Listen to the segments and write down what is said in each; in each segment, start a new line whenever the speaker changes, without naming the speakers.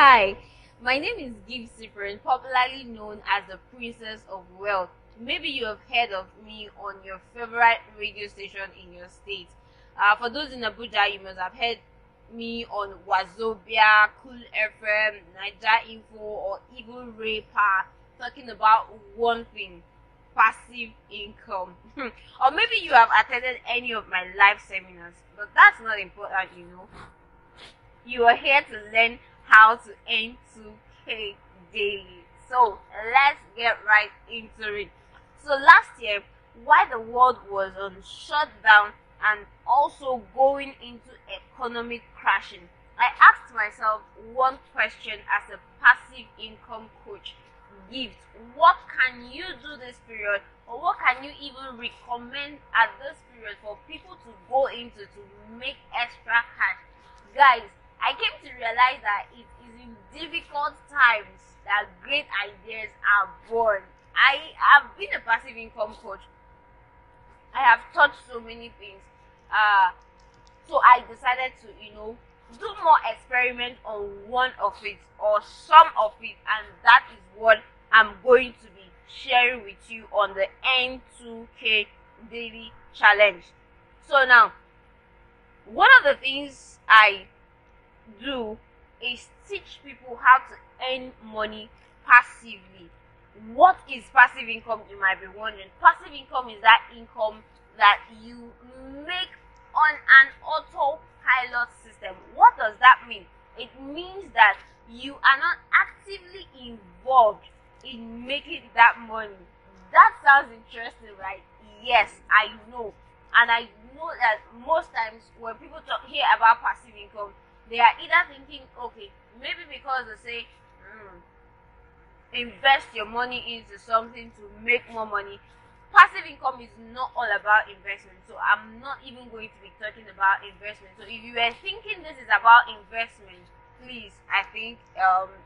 Hi, my name is Gift Cyprian, popularly known as the Princess of Wealth. Maybe you have heard of me on your favorite radio station in your state. For those in Abuja, you must have heard me on Wazobia, Cool FM, Niger Info, or even Ray Power, talking about one thing: passive income. Or maybe you have attended any of my live seminars, but that's not important. You are here to learn how to earn 2K daily. So let's get right into it. So last year, while the world was on shutdown and also going into economic crashing, I asked myself one question as a passive income coach: Gift, what can you do this period, or what can you even recommend at this period for people to go into to make extra cash? Guys, I came to realize that it is in difficult times that great ideas are born. I have been a passive income coach. I have taught so many things. So I decided to, do more experiment on one of it or some of it, and that is what I'm going to be sharing with you on the N2K Daily Challenge. So now, one of the things I do is teach people how to earn money passively. What is passive income, you might be wondering? Passive income is that income that you make on an autopilot system. What does that mean? It means that you are not actively involved in making that money. That sounds interesting, right? Yes, I know. And I know that most times when people hear about passive income, they are either thinking, okay, maybe because they say, invest your money into something to make more money. Passive income is not all about investment, so I'm not even going to be talking about investment. So if you were thinking this is about investment, please, I think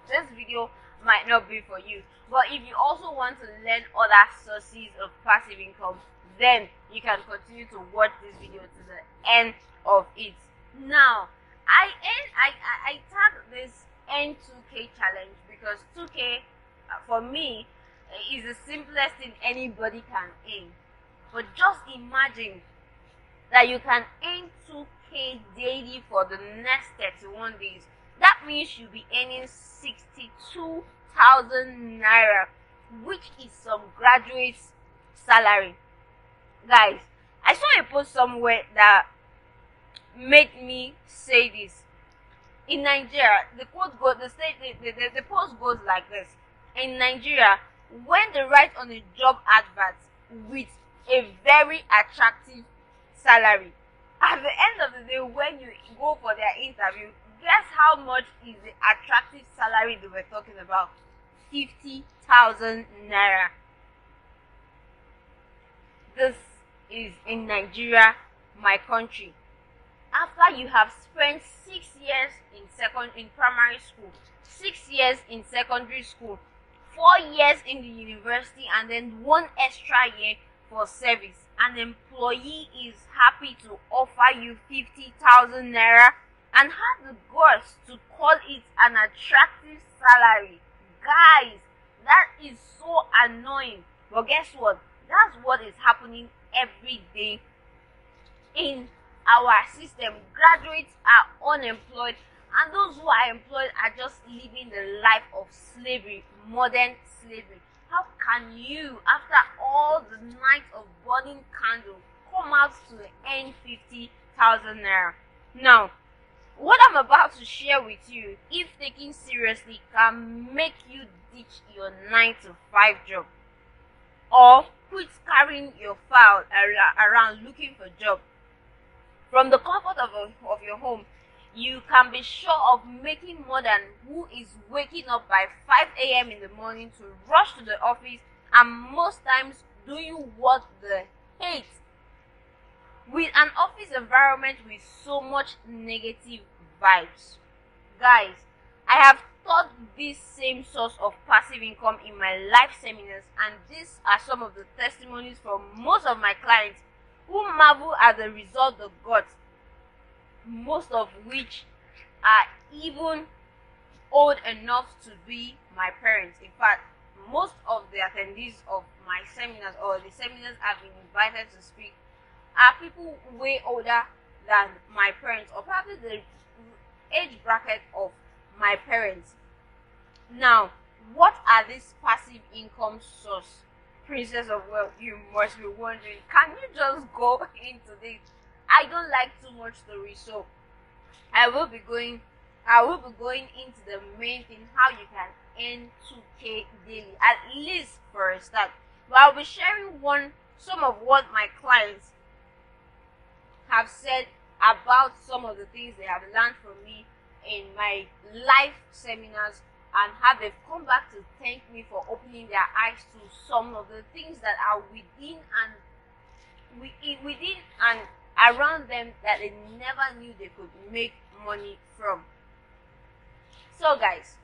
this video might not be for you. But if you also want to learn other sources of passive income, then you can continue to watch this video to the end of it. Now, I tag this N2K challenge because 2K for me is the simplest thing anybody can earn. But just imagine that you can earn 2K daily for the next 31 days. That means you'll be earning 62,000 naira, which is some graduate's salary. Guys, I saw a post somewhere that made me say this. In Nigeria, the post goes like this. In Nigeria, when they write on a job advert with a very attractive salary, at the end of the day, when you go for their interview, guess how much is the attractive salary they were talking about? 50,000 naira. This is in Nigeria, my country. After you have spent 6 years in primary school, 6 years in secondary school, 4 years in the university, and then 1 extra year for service, an employee is happy to offer you 50,000 naira and has the guts to call it an attractive salary. Guys, that is so annoying. But guess what? That's what is happening every day in our system. Graduates are unemployed, and those who are employed are just living the life of slavery, modern slavery. How can you, after all the night of burning candle, come out to earn 50,000 naira? Now, what I'm about to share with you, if taken seriously, can make you ditch your 9 to 5 job or quit carrying your file around looking for job. From the comfort of your home, you can be sure of making more than who is waking up by 5 a.m. in the morning to rush to the office, and most times doing what they hate. With an office environment with so much negative vibes. Guys, I have taught this same source of passive income in my live seminars, and these are some of the testimonies from most of my clients who marvel at the result they got, most of which are even old enough to be my parents. In fact, most of the attendees of my seminars or the seminars I've been invited to speak are people way older than my parents, or probably the age bracket of my parents. Now, what are these passive income source? Princess of Wealth, you must be wondering, can you just go into this? I don't like too much story, so I will be going into the main thing, how you can earn 2K daily, at least for a start. But I'll be sharing some of what my clients have said about some of the things they have learned from me in my live seminars, and how they've come back to thank me for opening their eyes to some of the things that are within and around them that they never knew they could make money from. So guys,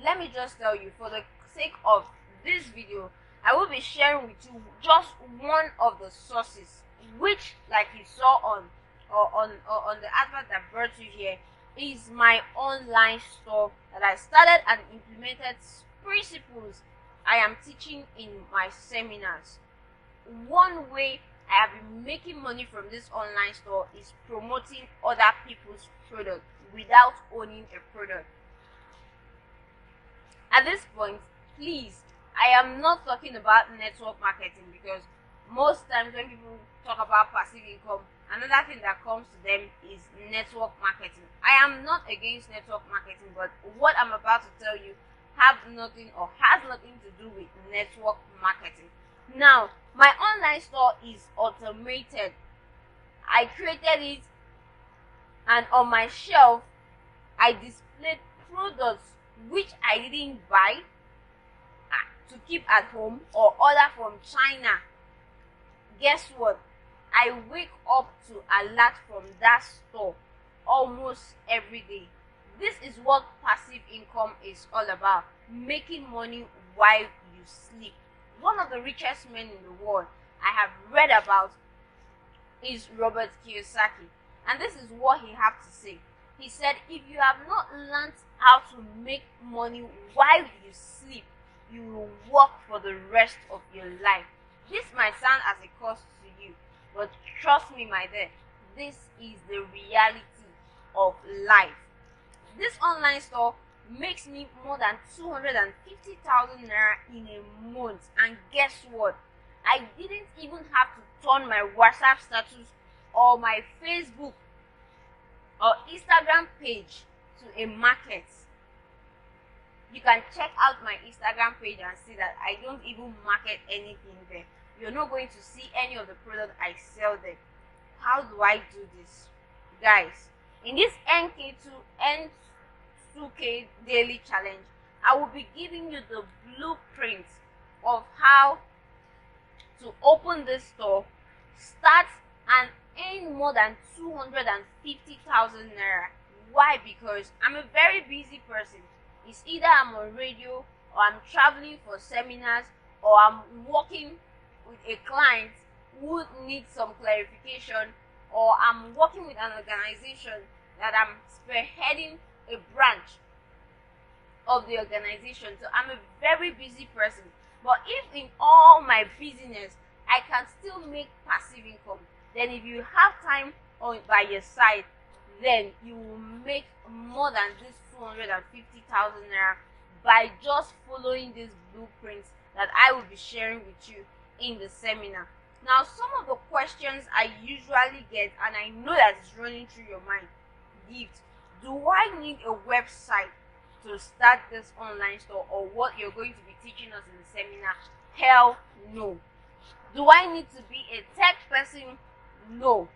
let me just tell you, for the sake of this video, I will be sharing with you just one of the sources, which, like you saw on the advert that brought you here, is my online store that I started and implemented principles I am teaching in my seminars. One way I have been making money from this online store is promoting other people's product without owning a product. At this point, please, I am not talking about network marketing, because most times when people talk about passive income, another thing that comes to them is network marketing. I am not against network marketing, but what I'm about to tell you has nothing to do with network marketing. Now, my online store is automated. I created it, and on my shelf, I displayed products which I didn't buy to keep at home or order from China. Guess what? I wake up to alert from that store almost every day. This is what passive income is all about: making money while you sleep. One of the richest men in the world I have read about is Robert Kiyosaki, and this is what he had to say. He said, if you have not learned how to make money while you sleep, you will work for the rest of your life. This might sound as a cost to you, but trust me, my dear, this is the reality of life. This online store makes me more than 250,000 naira in a month, and guess what? I didn't even have to turn my WhatsApp status or my Facebook or Instagram page to a market. You can check out my Instagram page and see that I don't even market anything there. You're not going to see any of the products I sell there. How do I do this? Guys, in this N2K daily challenge, I will be giving you the blueprint of how to open this store, start, and earn more than 250,000 naira. Why? Because I'm a very busy person. It's either I'm on radio, or I'm traveling for seminars, or I'm working with a client who needs some clarification, or I'm working with an organization that I'm spearheading a branch of the organization. So I'm a very busy person. But if in all my busyness I can still make passive income, then if you have time by your side, then you will make more than this 250,000 naira by just following these blueprints that I will be sharing with you in the seminar. Now, some of the questions I usually get, and I know that it's running through your mind: Gift, do I need a website to start this online store, or what you're going to be teaching us in the seminar? Hell no. Do I need to be a tech person? No.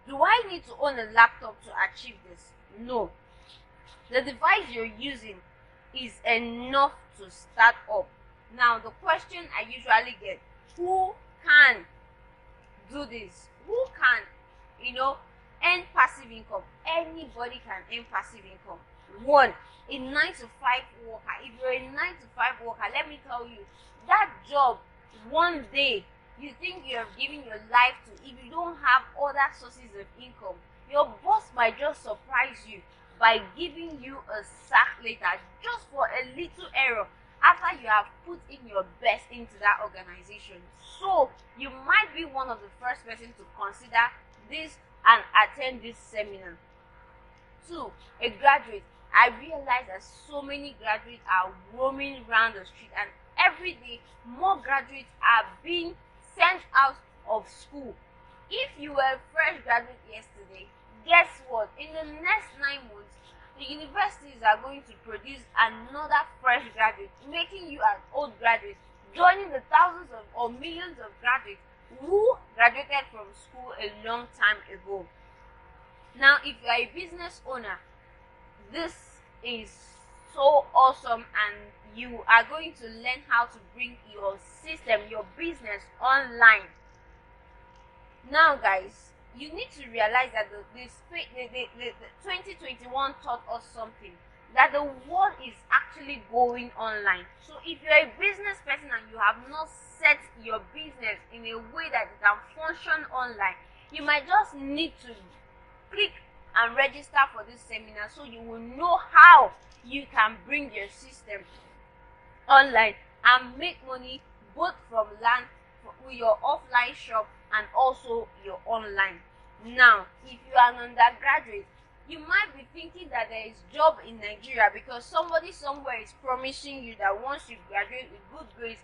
Do I need to own a laptop to achieve this? No. The device you're using is enough to start up. Now, the question I usually get: who can do this? Who can, earn passive income? Anybody can earn passive income. One, a 9-to-5 worker. If you're a 9-to-5 worker, let me tell you, that job, one day, you think you have given your life to, if you don't have other sources of income, your boss might just surprise you by giving you a sack back later just for a little error after you have put in your best into that organization. So you might be one of the first person to consider this and attend this seminar. 2. A graduate. I realize that so many graduates are roaming around the street, and every day more graduates are being sent out of school. If you were a fresh graduate yesterday, guess what? In the next 9 months, the universities are going to produce another fresh graduate, making you an old graduate, joining the thousands of or millions of graduates who graduated from school a long time ago. Now, if you are a business owner, this is so awesome, and you are going to learn how to bring your system, your business online. Now, guys, you need to realize that the 2021 taught us something, that the world is actually going online. So if you're a business person and you have not set your business in a way that it can function online, you might just need to click and register for this seminar so you will know how you can bring your system online and make money both from your offline shop and also your online. Now, if you are an undergraduate, you might be thinking that there is job in Nigeria because somebody somewhere is promising you that once you graduate with good grades,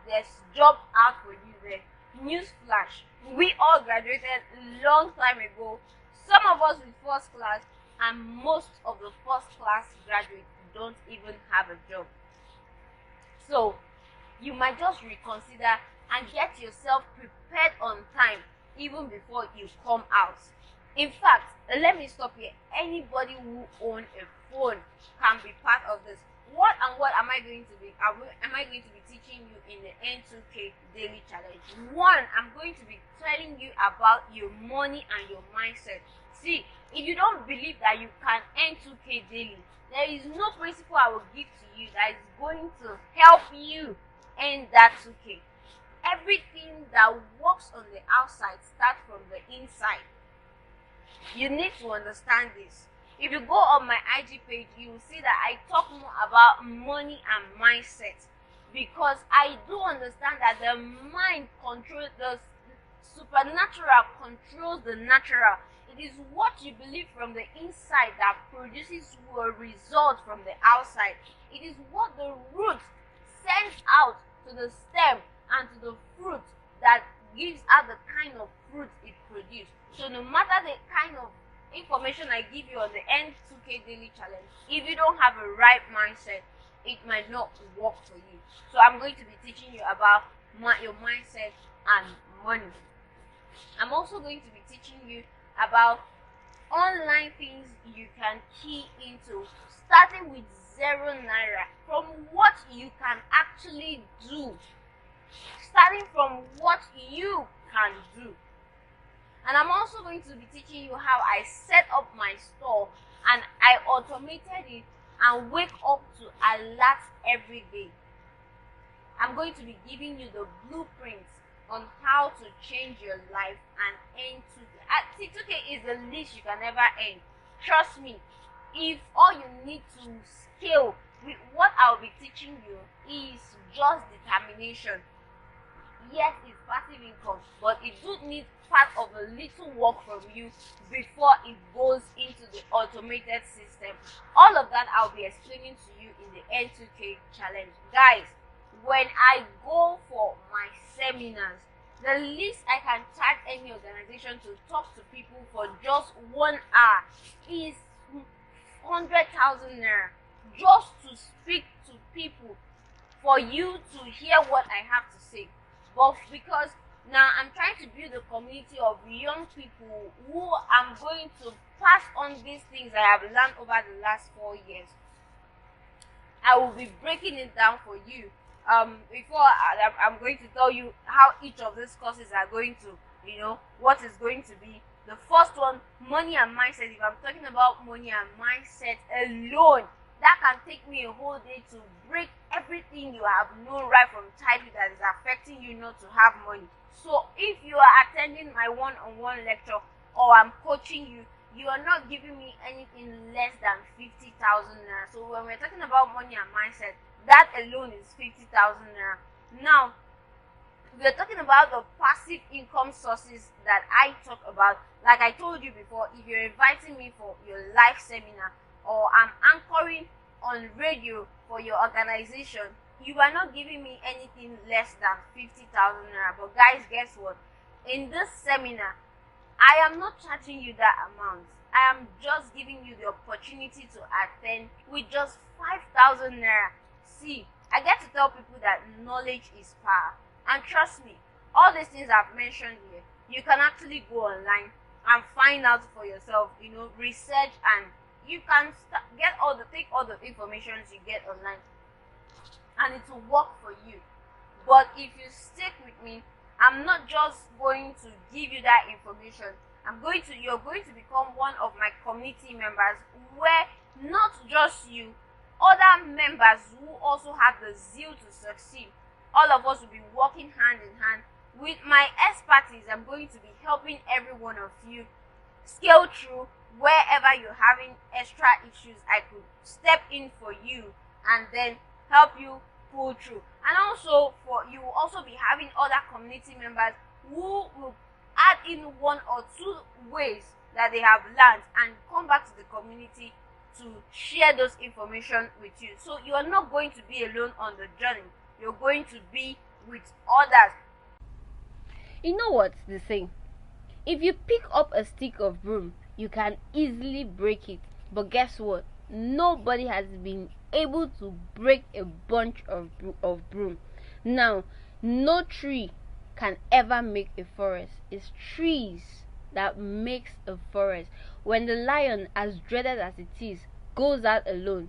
there's job out for you there. Newsflash, we all graduated long time ago. Some of us with first class, and most of the first class graduates don't even have a job. So you might just reconsider and get yourself prepared on time even before you come out. In fact, let me stop here. Anybody who owns a phone can be part of this. What am I going to be? Am I going to be teaching you in the N2K Daily Challenge? 1, I'm going to be telling you about your money and your mindset. See, if you don't believe that you can earn 2K daily, there is no principle I will give to you that is going to help you earn that 2K. Everything that works on the outside starts from the inside. You need to understand this. If you go on my IG page, you will see that I talk more about money and mindset, because I do understand that the mind controls the supernatural, controls the natural. It is what you believe from the inside that produces a result from the outside. It is what the root sends out to the stem and to the fruit that gives out the kind of fruit it produces. So no matter the kind of information I give you on the N2K Daily Challenge, if you don't have a right mindset, it might not work for you. So I'm going to be teaching you about your mindset and money. I'm also going to be teaching you about online things you can key into, starting with 0 naira, from what you can actually do, starting from what you can do. And I'm also going to be teaching you how I set up my store and I automated it and wake up to alerts every day. I'm going to be giving you the blueprints on how to change your life and earn 2K. 2K is the least you can ever earn. Trust me, if all you need to scale with what I'll be teaching you is just determination. Yes, it's passive income, but it do need part of a little work from you before it goes into the automated system. All of that I'll be explaining to you in the N2K challenge. Guys, when I go for my seminars, the least I can charge any organization to talk to people for just 1 hour is 100,000 naira, just to speak to people, for you to hear what I have to say. But because now I'm trying to build a community of young people who I'm going to pass on these things I have learned over the last 4 years, I will be breaking it down for you. Before I'm going to tell you how each of these courses are going to, what is going to be. The first one, money and mindset. If I'm talking about money and mindset alone, that can take me a whole day to break everything you have known right from childhood that is affecting you not to have money. So if you are attending my one-on-one lecture or I'm coaching you, you are not giving me anything less than 50,000 naira. So when we're talking about money and mindset, that alone is 50,000 naira. Now, we're talking about the passive income sources that I talk about. Like I told you before, if you're inviting me for your live seminar, or I'm anchoring on radio for your organization, you are not giving me anything less than 50,000 naira. But guys, guess what? In this seminar, I am not charging you that amount. I am just giving you the opportunity to attend with just 5,000 naira. See, I get to tell people that knowledge is power. And trust me, all these things I've mentioned here, you can actually go online and find out for yourself, research, and you can take all the information you get online, and it will work for you. But if you stick with me, I'm not just going to give you that information. You're going to become one of my community members, where not just you, other members who also have the zeal to succeed, all of us will be working hand in hand. With my expertise, I'm going to be helping every one of you scale through wherever you're having extra issues. I could step in for you and then help you pull through. And also, you will also be having other community members who will add in one or two ways that they have learned and come back to the community to share those information with you. So you are not going to be alone on the journey. You're going to be with others.
You know what's the saying? If you pick up a stick of broom, you can easily break it. But guess what? Nobody has been able to break a bunch of broom. Now, no tree can ever make a forest. It's trees that makes a forest. When the lion, as dreaded as it is, goes out alone,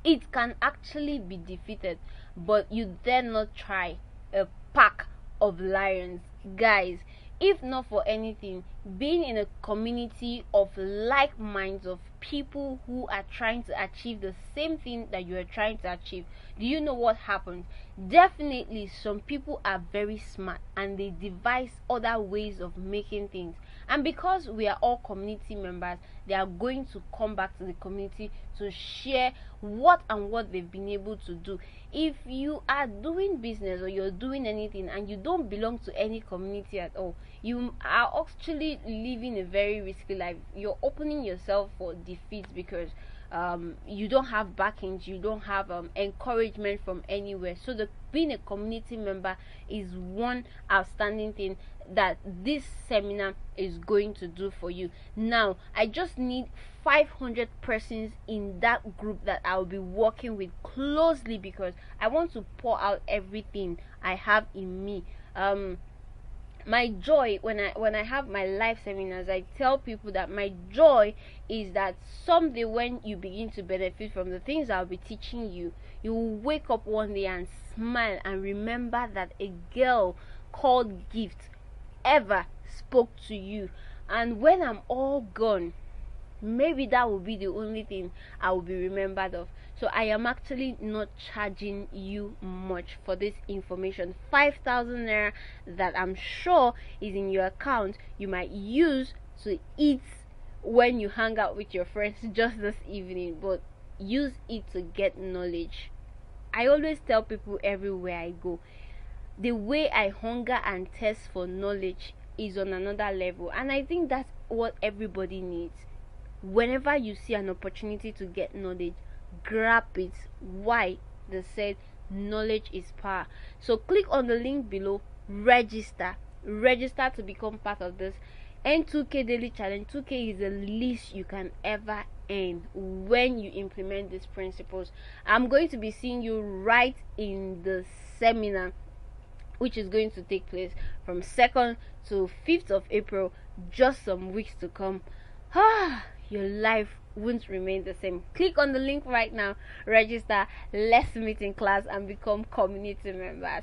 it can actually be defeated. But you dare not try a pack of lions. Guys, if not for anything, being in a community of like minds, of people who are trying to achieve the same thing that you are trying to achieve, do you know what happens? Definitely some people are very smart and they devise other ways of making things, and because we are all community members, they are going to come back to the community to share what they've been able to do. If you are doing business or you're doing anything and you don't belong to any community at all, you are actually living a very risky life. You're opening yourself for defeat because you don't have backings, you don't have encouragement from anywhere. So being a community member is one outstanding thing that this seminar is going to do for you. Now, I just need 500 persons in that group that I'll be working with closely, because I want to pour out everything I have in me. My joy when I have my live seminars, I tell people that my joy is that someday when you begin to benefit from the things I'll be teaching you, you will wake up one day and smile and remember that a girl called Gift ever spoke to you. And when I'm all gone, maybe that will be the only thing I will be remembered of. So I am actually not charging you much for this information. 5,000 naira that I'm sure is in your account, you might use to eat when you hang out with your friends just this evening, but use it to get knowledge. I always tell people everywhere I go, the way I hunger and thirst for knowledge is on another level, and I think that's what everybody needs. Whenever you see an opportunity to get knowledge, grab it. Why? They said knowledge is power. So click on the link below, register to become part of this N2K daily challenge. 2K is the least you can ever earn when you implement these principles. I'm going to be seeing you right in the seminar, which is going to take place from 2nd to 5th of April, just some weeks to come. Your life won't remain the same. Click on the link right now, register, let's meet in class and become community members.